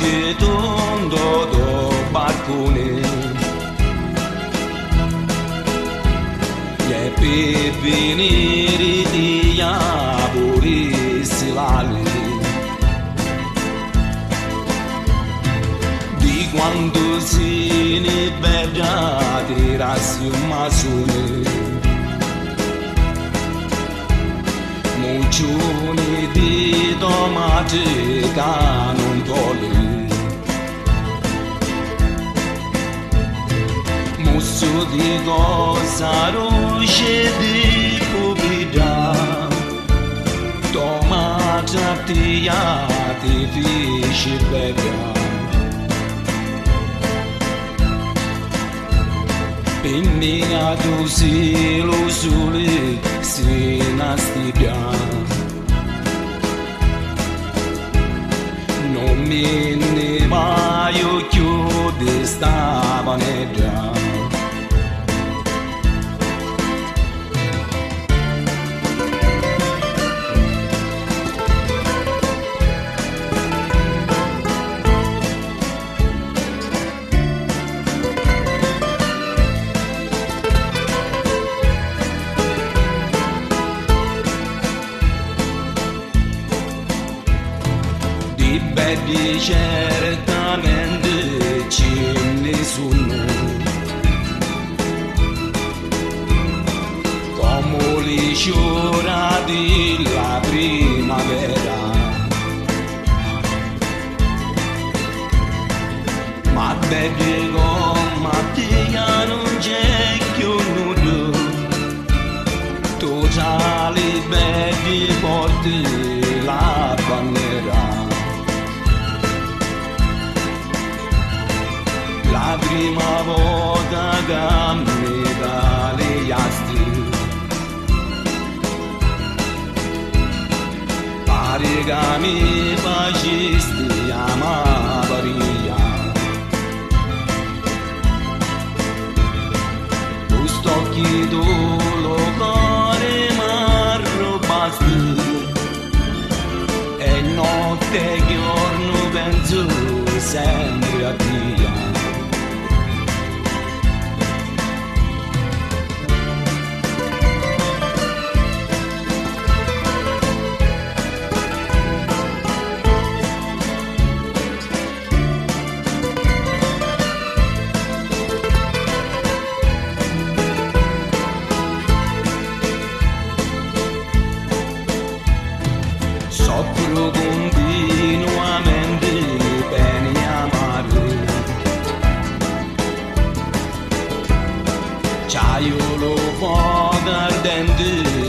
luce tondo do balcone e pepe neri di arbori si vale di quando si ne bella di rassi un masone muccioni di tomate che non toglie musso di cosa roce di cupida tomate attigliati fisci bella Pegnato si lo sole si nastigia non me ne vai chiude stava nebbia Belli certamente ce ne sono come le fiora della primavera ma belli come te non c'è più nudo totali belli porti la bandiera la prima volta che mi tagliasti pare che mi facesti amaria questo occhi tu lo cuore m'arrobasti e notte e giorno penso sempre a te soffro continuamente pene amare c'hai lo fuoco ardente